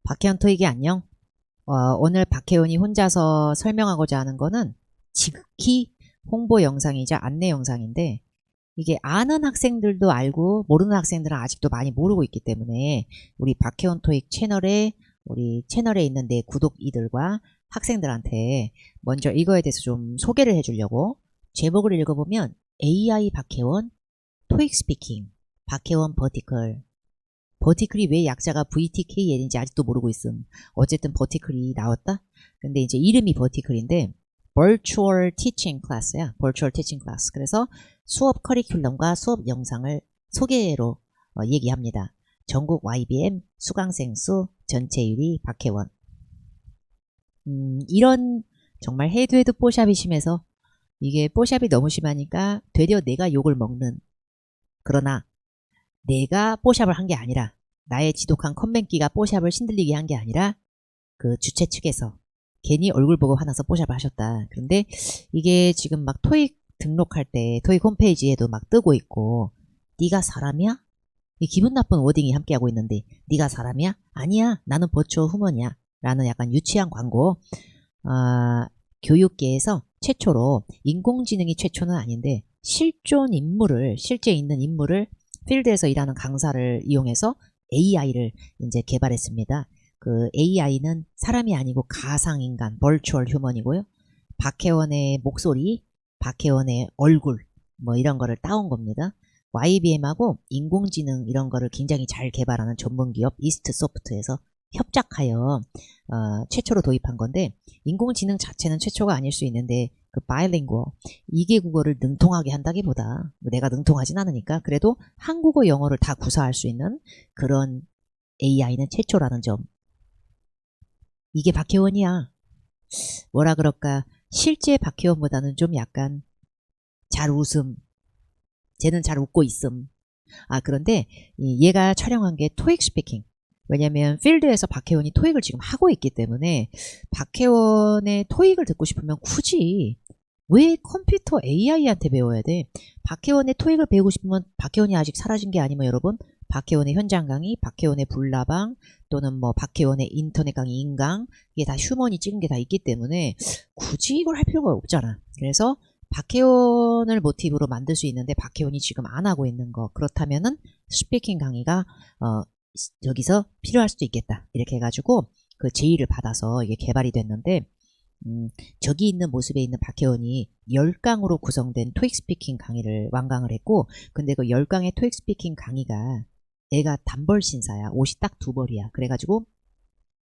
박혜원 토익이 안녕. 오늘 박혜원이 혼자서 설명하고자 하는 거는 지극히 홍보 영상이자 안내 영상인데, 이게 아는 학생들도 알고 모르는 학생들은 아직도 많이 모르고 있기 때문에 우리 박혜원 토익 우리 채널에 있는 내 구독이들과 학생들한테 먼저 이거에 대해서 좀 소개를 해주려고, 제목을 읽어보면 AI 박혜원 토익 스피킹 박혜원 버티클이 왜 약자가 VTKL인지 아직도 모르고 있음. 어쨌든 버티클이 나왔다? 근데 이제 이름이 버티클인데 Virtual Teaching Class야. Virtual Teaching Class. 그래서 수업 커리큘럼과 수업 영상을 소개로 얘기합니다. 전국 YBM 수강생 수 전체율이 박혜원. 이런 정말 해도 뽀샵이 심해서, 이게 뽀샵이 너무 심하니까 되려 내가 욕을 먹는, 그러나 내가 뽀샵을 한 게 아니라, 나의 지독한 컴맹기가 뽀샵을 신들리게 한 게 아니라 그 주최 측에서 괜히 얼굴 보고 화나서 뽀샵을 하셨다. 그런데 이게 지금 막 토익 등록할 때 토익 홈페이지에도 막 뜨고 있고, 네가 사람이야? 이 기분 나쁜 워딩이 함께하고 있는데 네가 사람이야? 아니야, 나는 버추어 휴먼이야 라는 약간 유치한 광고. 교육계에서 최초로, 인공지능이 최초는 아닌데 실제 있는 인물을, 필드에서 일하는 강사를 이용해서 AI를 이제 개발했습니다. 그 AI는 사람이 아니고 가상인간, 버추얼 휴먼이고요. 박혜원의 목소리, 박혜원의 얼굴, 뭐 이런 거를 따온 겁니다. YBM하고 인공지능 이런 거를 굉장히 잘 개발하는 전문기업 이스트소프트에서 협작하여 최초로 도입한 건데, 인공지능 자체는 최초가 아닐 수 있는데 그 바이링구얼, 2개 국어를 능통하게 한다기보다, 내가 능통하진 않으니까 그래도 한국어 영어를 다 구사할 수 있는 그런 AI는 최초라는 점. 이게 박혜원이야. 뭐라 그럴까, 실제 박혜원보다는 좀 약간 잘 웃음, 쟤는 잘 웃고 있음. 그런데 얘가 촬영한 게 토익 스피킹. 왜냐면 필드에서 박혜원이 토익을 지금 하고 있기 때문에 박혜원의 토익을 듣고 싶으면 굳이 왜 컴퓨터 AI한테 배워야 돼? 박혜원의 토익을 배우고 싶으면, 박혜원이 아직 사라진 게 아니면 여러분, 박혜원의 현장 강의, 박혜원의 불나방, 또는 뭐 박혜원의 인터넷 강의 인강, 이게 다 휴먼이 찍은 게 다 있기 때문에 굳이 이걸 할 필요가 없잖아. 그래서 박혜원을 모티브로 만들 수 있는데 박혜원이 지금 안 하고 있는 거, 그렇다면은 스피킹 강의가 여기서 필요할 수도 있겠다, 이렇게 해가지고 그 제의를 받아서 이게 개발이 됐는데, 저기 있는 모습에 있는 박혜원이 10강으로 구성된 토익 스피킹 강의를 완강을 했고, 근데 그 10강의 토익 스피킹 강의가 애가 단벌 신사야. 옷이 딱 2벌이야. 그래가지고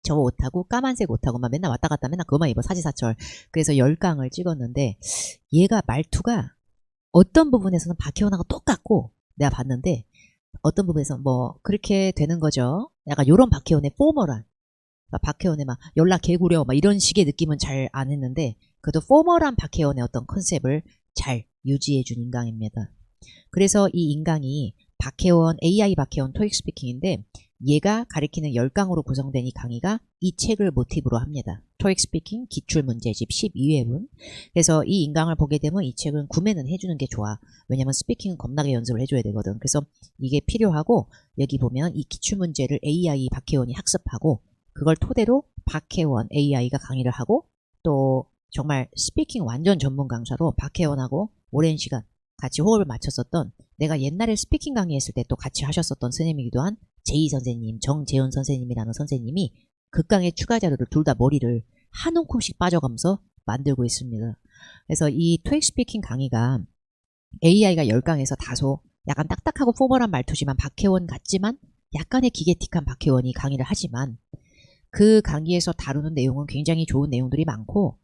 저 옷하고 까만색 옷하고만 맨날 왔다 갔다 맨날 그것만 입어, 사지사철. 그래서 10강을 찍었는데 얘가 말투가 어떤 부분에서는 박혜원하고 똑같고, 내가 봤는데 어떤 부분에서 뭐 그렇게 되는 거죠. 약간 요런 박혜원의 포멀한, 박혜원의 막 연락 개구려 막 이런 식의 느낌은 잘 안 했는데, 그래도 포멀한 박혜원의 어떤 컨셉을 잘 유지해준 인강입니다. 그래서 이 인강이 AI 박혜원 토익 스피킹인데, 얘가 가리키는 10강으로 구성된 이 강의가 이 책을 모티브로 합니다. 토익 스피킹 기출문제집 12회분. 그래서 이 인강을 보게 되면 이 책은 구매는 해주는 게 좋아. 왜냐면 스피킹은 겁나게 연습을 해줘야 되거든. 그래서 이게 필요하고, 여기 보면 이 기출문제를 AI 박혜원이 학습하고, 그걸 토대로 박혜원 AI가 강의를 하고, 또 정말 스피킹 완전 전문 강사로 박혜원하고 오랜 시간 같이 호흡을 맞췄었던, 내가 옛날에 스피킹 강의했을 때 또 같이 하셨었던 선생님이기도 한 제이 선생님, 정재훈 선생님이라는 선생님이 극강의 추가 자료를 둘 다 머리를 한 움큼씩 빠져가면서 만들고 있습니다. 그래서 이 토익 스피킹 강의가 AI가 10강에서 다소 약간 딱딱하고 포멀한 말투지만 박혜원 같지만 약간의 기계틱한 박혜원이 강의를 하지만, 그 강의에서 다루는 내용은 굉장히 좋은 내용들이 많고,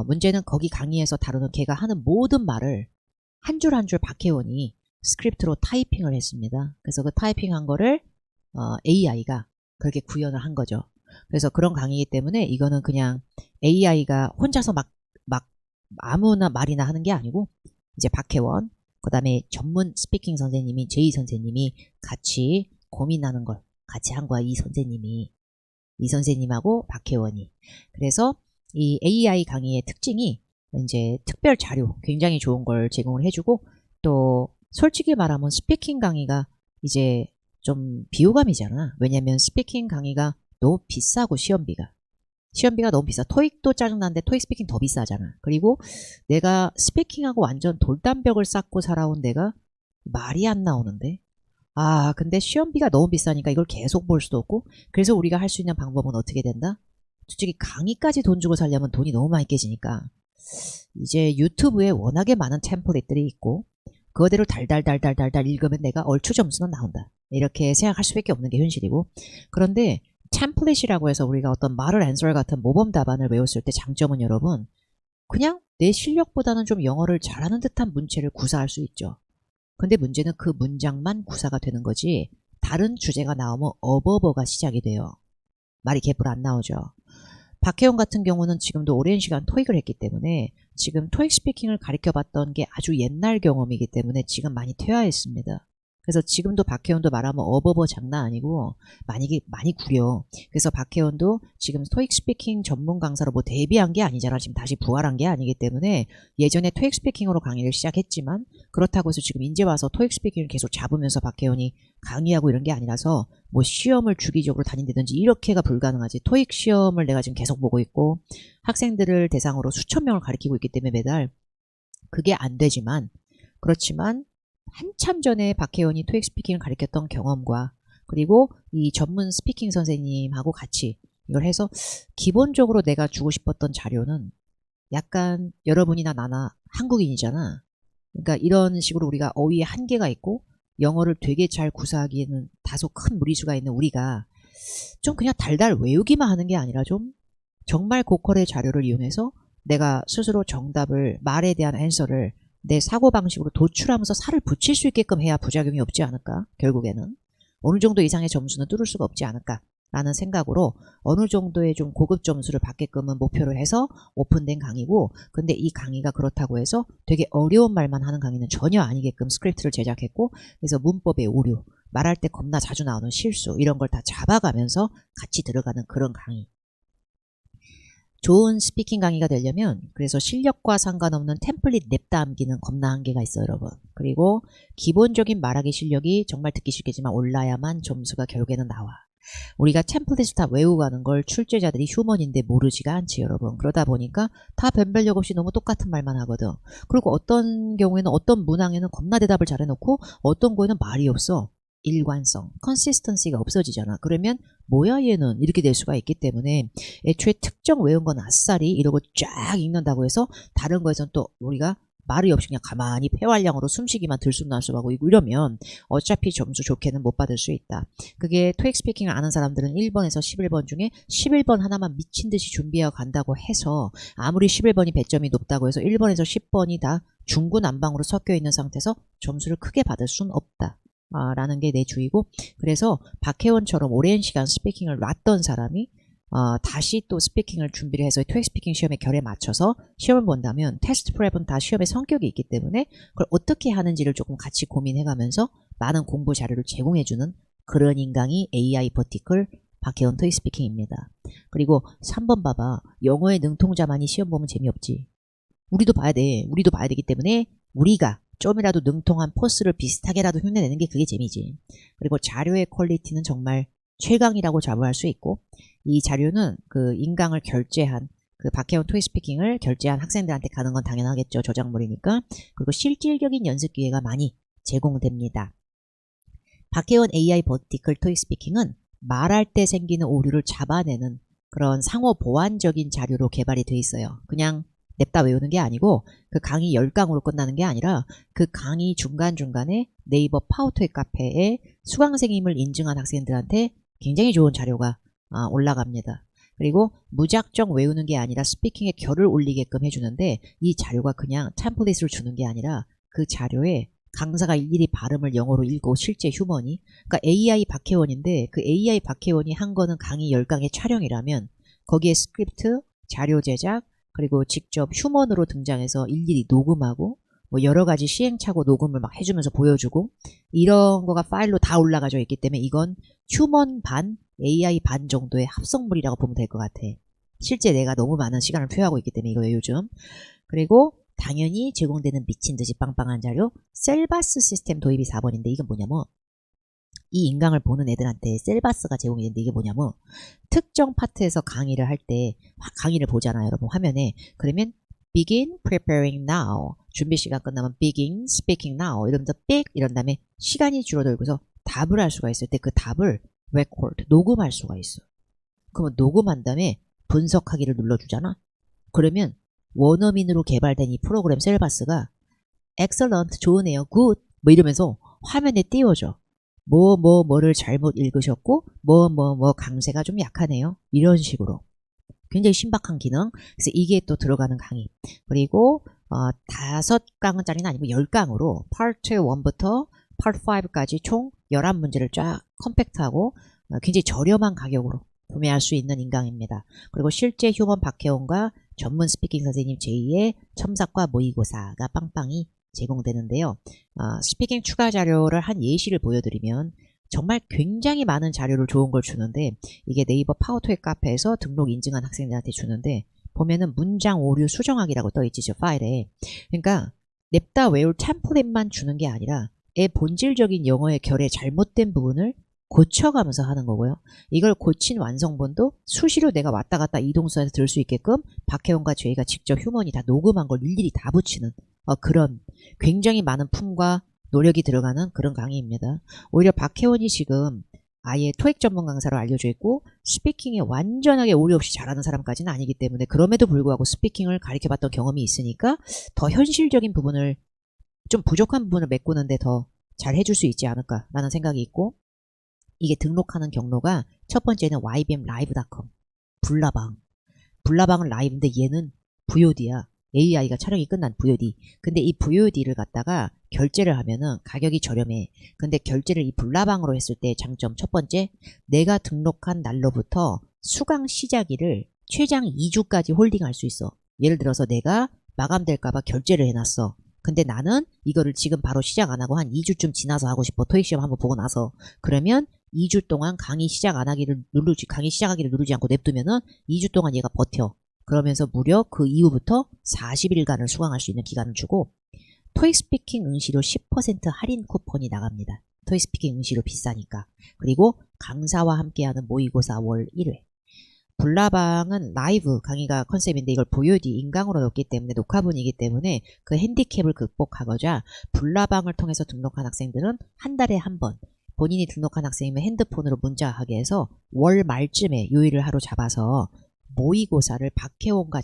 문제는 거기 강의에서 다루는 걔가 하는 모든 말을 한 줄 한 줄 박혜원이 스크립트로 타이핑을 했습니다. 그래서 그 타이핑한 거를 AI가 그렇게 구현을 한 거죠. 그래서 그런 강의이기 때문에 이거는 그냥 AI가 혼자서 막 아무나 말이나 하는 게 아니고, 이제 박혜원, 그 다음에 전문 스피킹 선생님이 제이 선생님이 같이 고민하는 걸 같이 한 거야. 이 선생님하고 박혜원이. 그래서 이 AI 강의의 특징이 이제 특별 자료 굉장히 좋은 걸 제공을 해주고, 또 솔직히 말하면 스피킹 강의가 이제 좀 비호감이잖아. 왜냐면 스피킹 강의가 너무 비싸고 시험비가 너무 비싸. 토익도 짜증나는데 토익 스피킹 더 비싸잖아. 그리고 내가 스피킹하고 완전 돌담벽을 쌓고 살아온 내가 말이 안 나오는데. 근데 시험비가 너무 비싸니까 이걸 계속 볼 수도 없고. 그래서 우리가 할 수 있는 방법은 어떻게 된다? 솔직히 강의까지 돈 주고 살려면 돈이 너무 많이 깨지니까 이제 유튜브에 워낙에 많은 템플릿들이 있고 그거대로 달달달달달달 읽으면 내가 얼추 점수는 나온다. 이렇게 생각할 수밖에 없는 게 현실이고. 그런데 템플릿이라고 해서 우리가 어떤 말을 앤서 같은 모범 답안을 외웠을 때 장점은 여러분 그냥 내 실력보다는 좀 영어를 잘하는 듯한 문체를 구사할 수 있죠. 근데 문제는 그 문장만 구사가 되는 거지 다른 주제가 나오면 어버버가 시작이 돼요. 말이 개뿔 안 나오죠. 박혜원 같은 경우는 지금도 오랜 시간 토익을 했기 때문에 지금 토익 스피킹을 가르쳐봤던 게 아주 옛날 경험이기 때문에 지금 많이 퇴화했습니다. 그래서 지금도 박혜원도 말하면 어버버 장난 아니고 많이 구려. 그래서 박혜원도 지금 토익 스피킹 전문 강사로 뭐 데뷔한 게 아니잖아. 지금 다시 부활한 게 아니기 때문에 예전에 토익 스피킹으로 강의를 시작했지만 그렇다고 해서 지금 이제 와서 토익 스피킹을 계속 잡으면서 박혜원이 강의하고 이런 게 아니라서 뭐 시험을 주기적으로 다닌다든지 이렇게가 불가능하지. 토익 시험을 내가 지금 계속 보고 있고 학생들을 대상으로 수천 명을 가르치고 있기 때문에 매달 그게 안 되지만 그렇지만 한참 전에 박혜원이 토익 스피킹을 가르쳤던 경험과 그리고 이 전문 스피킹 선생님하고 같이 이걸 해서 기본적으로 내가 주고 싶었던 자료는 약간 여러분이나 나나 한국인이잖아. 그러니까 이런 식으로 우리가 어휘에 한계가 있고 영어를 되게 잘 구사하기에는 다소 큰 무리수가 있는 우리가 좀 그냥 달달 외우기만 하는 게 아니라 좀 정말 고퀄의 자료를 이용해서 내가 스스로 정답을 말에 대한 앤서를 내 사고방식으로 도출하면서 살을 붙일 수 있게끔 해야 부작용이 없지 않을까? 결국에는 어느 정도 이상의 점수는 뚫을 수가 없지 않을까? 라는 생각으로 어느 정도의 좀 고급 점수를 받게끔은 목표로 해서 오픈된 강의고 근데 이 강의가 그렇다고 해서 되게 어려운 말만 하는 강의는 전혀 아니게끔 스크립트를 제작했고 그래서 문법의 오류, 말할 때 겁나 자주 나오는 실수 이런 걸 다 잡아가면서 같이 들어가는 그런 강의. 좋은 스피킹 강의가 되려면 그래서 실력과 상관없는 템플릿 냅다 암기는 겁나 한계가 있어요 여러분. 그리고 기본적인 말하기 실력이 정말 듣기 쉽겠지만 올라야만 점수가 결국에는 나와. 우리가 템플릿을 다 외우고 가는 걸 출제자들이 휴먼인데 모르지가 않지 여러분. 그러다 보니까 다 변별력 없이 너무 똑같은 말만 하거든. 그리고 어떤 경우에는 어떤 문항에는 겁나 대답을 잘해놓고 어떤 거에는 말이 없어. 일관성, 컨시스턴시가 없어지잖아. 그러면 뭐야 얘는 이렇게 될 수가 있기 때문에 애초에 특정 외운 건 아싸리 이러고 쫙 읽는다고 해서 다른 거에선 또 우리가 말이 없이 그냥 가만히 폐활량으로 숨쉬기만 들쑥날쑥하고 이러면 어차피 점수 좋게는 못 받을 수 있다. 그게 토익 스피킹을 아는 사람들은 1번에서 11번 중에 11번 하나만 미친 듯이 준비하고 간다고 해서 아무리 11번이 배점이 높다고 해서 1번에서 10번이 다 중구난방으로 섞여 있는 상태에서 점수를 크게 받을 수는 없다. 라는 게 내 주의고 그래서 박혜원처럼 오랜 시간 스피킹을 놨던 사람이 다시 또 스피킹을 준비를 해서 토익 스피킹 시험의 결에 맞춰서 시험을 본다면 테스트 프랩은 다 시험의 성격이 있기 때문에 그걸 어떻게 하는지를 조금 같이 고민해가면서 많은 공부 자료를 제공해주는 그런 인강이 AI 버티클 박혜원 토익 스피킹입니다. 그리고 3번 봐봐. 영어의 능통자만이 시험 보면 재미없지. 우리도 봐야 돼. 우리도 봐야 되기 때문에 우리가 좀이라도 능통한 포스를 비슷하게라도 흉내내는 게 그게 재미지. 그리고 자료의 퀄리티는 정말 최강이라고 자부할 수 있고 이 자료는 그 인강을 결제한 그 박혜원 토익 스피킹을 결제한 학생들한테 가는 건 당연하겠죠. 저작물이니까. 그리고 실질적인 연습 기회가 많이 제공됩니다. 박혜원 AI 버티클 토익 스피킹은 말할 때 생기는 오류를 잡아내는 그런 상호 보완적인 자료로 개발이 돼 있어요. 그냥 냅다 외우는 게 아니고 그 강의 10강으로 끝나는 게 아니라 그 강의 중간중간에 네이버 파워토익 카페에 수강생임을 인증한 학생들한테 굉장히 좋은 자료가 올라갑니다. 그리고 무작정 외우는 게 아니라 스피킹의 결을 올리게끔 해주는데 이 자료가 그냥 템플릿을 주는 게 아니라 그 자료에 강사가 일일이 발음을 영어로 읽고 실제 휴먼이 그러니까 AI 박혜원인데 그 AI 박혜원이 한 거는 강의 10강의 촬영이라면 거기에 스크립트, 자료 제작 그리고 직접 휴먼으로 등장해서 일일이 녹음하고 뭐 여러 가지 시행착오 녹음을 막 해주면서 보여주고 이런 거가 파일로 다 올라가져 있기 때문에 이건 휴먼 반, AI 반 정도의 합성물이라고 보면 될 것 같아. 실제 내가 너무 많은 시간을 투여하고 있기 때문에 이거예요 요즘. 그리고 당연히 제공되는 미친 듯이 빵빵한 자료 셀바스 시스템 도입이 4번인데 이건 뭐냐면 이 인강을 보는 애들한테 셀바스가 제공이 되는데 이게 뭐냐면 특정 파트에서 강의를 할 때 강의를 보잖아요. 여러분 화면에. 그러면 begin preparing now. 준비 시간 끝나면 begin speaking now. 이러면서 삑 이런 다음에 시간이 줄어들고서 답을 할 수가 있을 때 그 답을 record, 녹음할 수가 있어. 그러면 녹음한 다음에 분석하기를 눌러주잖아. 그러면 원어민으로 개발된 이 프로그램 셀바스가 excellent, 좋으네요, good 뭐 이러면서 화면에 띄워줘. 뭐를 잘못 읽으셨고 강세가 좀 약하네요. 이런 식으로. 굉장히 신박한 기능. 그래서 이게 또 들어가는 강의. 그리고 5강짜리는 아니고 10강으로 파트 1부터 파트 5까지 총 11문제를 쫙 컴팩트하고 굉장히 저렴한 가격으로 구매할 수 있는 인강입니다. 그리고 실제 휴먼 박혜원과 전문 스피킹 선생님 제2의 첨삭과 모의고사가 빵빵히 제공되는데요. 스피킹 추가 자료를 한 예시를 보여드리면 정말 굉장히 많은 자료를 좋은 걸 주는데 이게 네이버 파워토익 카페에서 등록 인증한 학생들한테 주는데 보면은 문장 오류 수정하기라고 떠있지 저 파일에. 그러니까 냅다 외울 템플릿만 주는 게 아니라 애 본질적인 영어의 결의 잘못된 부분을 고쳐가면서 하는 거고요. 이걸 고친 완성본도 수시로 내가 왔다 갔다 이동수에서 들을 수 있게끔 박혜원과 저희가 직접 휴먼이 다 녹음한 걸 일일이 다 붙이는 그런 굉장히 많은 품과 노력이 들어가는 그런 강의입니다. 오히려 박혜원이 지금 아예 토익 전문 강사로 알려져 있고 스피킹에 완전하게 오류 없이 잘하는 사람까지는 아니기 때문에 그럼에도 불구하고 스피킹을 가르쳐봤던 경험이 있으니까 더 현실적인 부분을 좀 부족한 부분을 메꾸는데 더 잘 해줄 수 있지 않을까라는 생각이 있고 이게 등록하는 경로가 첫 번째는 ybmlive.com 불나방은 라이브인데 얘는 VOD야. AI가 촬영이 끝난 VOD. 근데 이 VOD를 갖다가 결제를 하면은 가격이 저렴해. 근데 결제를 이 불나방으로 했을 때 장점 첫 번째, 내가 등록한 날로부터 수강 시작일을 최장 2주까지 홀딩할 수 있어. 예를 들어서 내가 마감될까봐 결제를 해놨어. 근데 나는 이거를 지금 바로 시작 안 하고 한 2주쯤 지나서 하고 싶어. 토익 시험 한번 보고 나서. 그러면 2주 동안 강의 시작하기를 누르지 않고 냅두면은 2주 동안 얘가 버텨. 그러면서 무려 그 이후부터 40일간을 수강할 수 있는 기간을 주고 토익 스피킹 응시료 10% 할인 쿠폰이 나갑니다. 토익 스피킹 응시료 비싸니까. 그리고 강사와 함께하는 모의고사 월 1회. 불나방은 라이브 강의가 컨셉인데 이걸 VOD 인강으로 넣기 때문에 녹화분이기 때문에 그 핸디캡을 극복하고자 불나방을 통해서 등록한 학생들은 한 달에 한 번 본인이 등록한 학생이면 핸드폰으로 문자하게 해서 월 말쯤에 요일을 하루 잡아서 모의고사를 박혜원과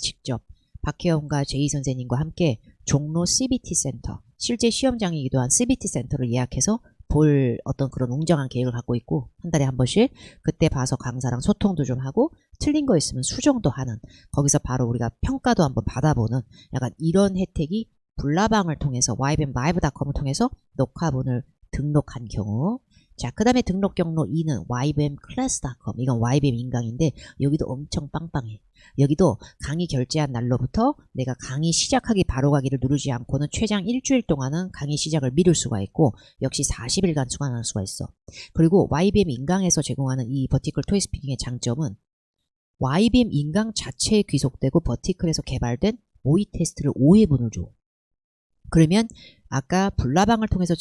제이 선생님과 함께 종로 CBT 센터, 실제 시험장이기도 한 CBT 센터를 예약해서 볼 어떤 그런 웅장한 계획을 갖고 있고 한 달에 한 번씩 그때 봐서 강사랑 소통도 좀 하고 틀린 거 있으면 수정도 하는 거기서 바로 우리가 평가도 한번 받아보는 약간 이런 혜택이 불나방을 통해서 ybmlive.com을 통해서 녹화본을 등록한 경우. 자, 그 다음에 등록 경로 2는 ybmclass.com. 이건 ybm 인강인데 여기도 엄청 빵빵해. 여기도 강의 결제한 날로부터 내가 강의 시작하기 바로 가기를 누르지 않고는 최장 일주일 동안은 강의 시작을 미룰 수가 있고 역시 40일간 수강할 수가 있어. 그리고 YBM 인강에서 제공하는 이 버티클 토익 스피킹의 장점은 YBM 인강 자체에 귀속되고 버티클에서 개발된 모의 테스트를 5회분을 줘. 그러면 아까 불나방을 통해서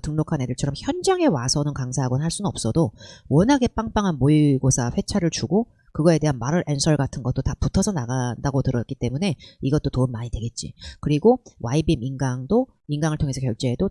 등록한 애들처럼 현장에 와서는 강사하고는 할 수는 없어도 워낙에 빵빵한 모의고사 회차를 주고 그거에 대한 말을 앤설 같은 것도 다 붙어서 나간다고 들었기 때문에 이것도 도움 많이 되겠지. 그리고 YBM 인강을 통해서 결제해도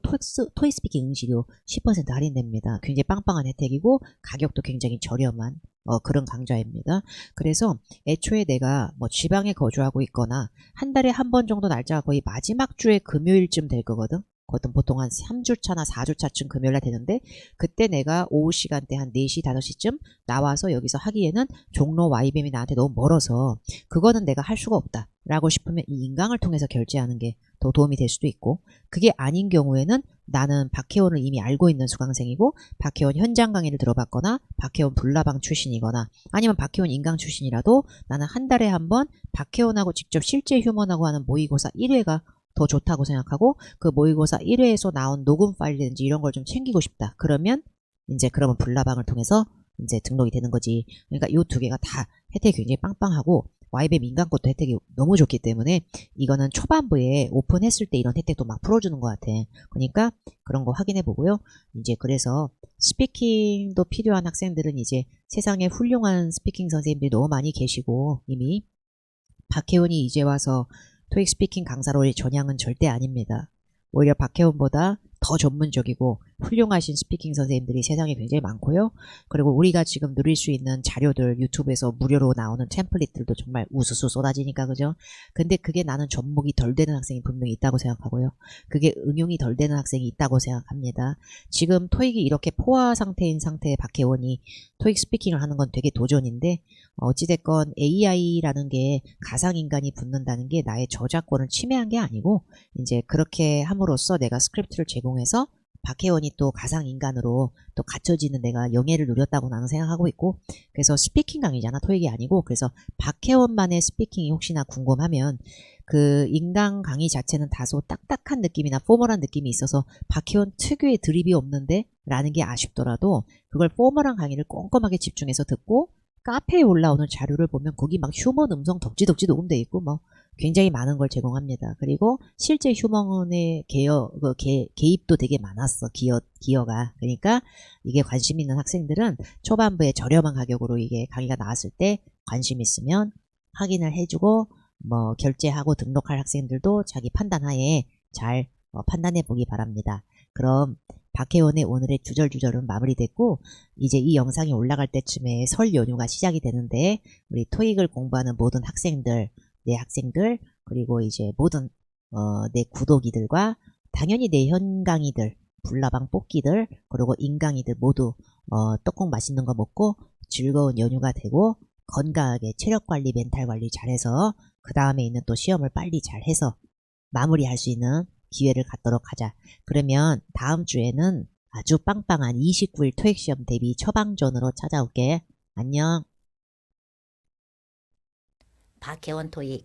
토익 스피킹 응시료 10% 할인됩니다. 굉장히 빵빵한 혜택이고 가격도 굉장히 저렴한 그런 강좌입니다. 그래서 애초에 내가 뭐 지방에 거주하고 있거나 한 달에 한 번 정도 날짜가 거의 마지막 주에 금요일쯤 될 거거든. 그것도 보통 한 3주차나 4주차쯤 금요일날 되는데 그때 내가 오후 시간대 한 4시, 5시쯤 나와서 여기서 하기에는 종로 YBM이 나한테 너무 멀어서 그거는 내가 할 수가 없다 라고 싶으면 이 인강을 통해서 결제하는 게 더 도움이 될 수도 있고 그게 아닌 경우에는 나는 박혜원을 이미 알고 있는 수강생이고 박혜원 현장 강의를 들어봤거나 박혜원 불나방 출신이거나 아니면 박혜원 인강 출신이라도 나는 한 달에 한 번 박혜원하고 직접 실제 휴먼하고 하는 모의고사 1회가 더 좋다고 생각하고 그 모의고사 1회에서 나온 녹음 파일이든지 이런 걸 좀 챙기고 싶다. 그러면 그러면 불나방을 통해서 등록이 되는 거지. 그러니까 이 두 개가 다 혜택이 굉장히 빵빵하고 YBM 인강 것도 혜택이 너무 좋기 때문에 이거는 초반부에 오픈했을 때 이런 혜택도 막 풀어주는 것 같아. 그러니까 그런 거 확인해 보고요. 이제 그래서 스피킹도 필요한 학생들은 이제 세상에 훌륭한 스피킹 선생님들이 너무 많이 계시고 이미 박혜원이 이제 와서 토익 스피킹 강사로의 전향은 절대 아닙니다. 오히려 박혜원보다 더 전문적이고 훌륭하신 스피킹 선생님들이 세상에 굉장히 많고요. 그리고 우리가 지금 누릴 수 있는 자료들 유튜브에서 무료로 나오는 템플릿들도 정말 우수수 쏟아지니까 그죠? 근데 그게 나는 접목이 덜 되는 학생이 분명히 있다고 생각하고요. 그게 응용이 덜 되는 학생이 있다고 생각합니다. 지금 토익이 이렇게 포화 상태인 상태의 박혜원이 토익 스피킹을 하는 건 되게 도전인데 어찌됐건 AI라는 게 가상인간이 붙는다는 게 나의 저작권을 침해한 게 아니고 이제 그렇게 함으로써 내가 스크립트를 제공해서 박혜원이 또 가상인간으로 또 갖춰지는 내가 영예를 누렸다고 나는 생각하고 있고 그래서 스피킹 강의잖아 토익이 아니고 그래서 박혜원만의 스피킹이 혹시나 궁금하면 그 인강 강의 자체는 다소 딱딱한 느낌이나 포멀한 느낌이 있어서 박혜원 특유의 드립이 없는데 라는 게 아쉽더라도 그걸 포멀한 강의를 꼼꼼하게 집중해서 듣고 카페에 올라오는 자료를 보면 거기 막 휴먼 음성 덕지덕지 녹음돼 있고 뭐 굉장히 많은 걸 제공합니다. 그리고 실제 휴먼의 개입도 되게 많았어. 기여가. 그러니까 이게 관심 있는 학생들은 초반부에 저렴한 가격으로 이게 강의가 나왔을 때 관심 있으면 확인을 해주고 뭐 결제하고 등록할 학생들도 자기 판단하에 잘 판단해 보기 바랍니다. 그럼 박혜원의 오늘의 주절주절은 마무리됐고 이제 이 영상이 올라갈 때쯤에 설 연휴가 시작이 되는데 우리 토익을 공부하는 모든 학생들, 내 학생들 그리고 이제 모든 내 구독이들과 당연히 내 현강이들, 불나방 뽑기들 그리고 인강이들 모두 떡국 맛있는 거 먹고 즐거운 연휴가 되고 건강하게 체력관리, 멘탈관리 잘해서 그 다음에 있는 또 시험을 빨리 잘해서 마무리할 수 있는 기회를 갖도록 하자. 그러면 다음 주에는 아주 빵빵한 29일 토익시험 대비 처방전으로 찾아올게. 안녕. 박혜원 토익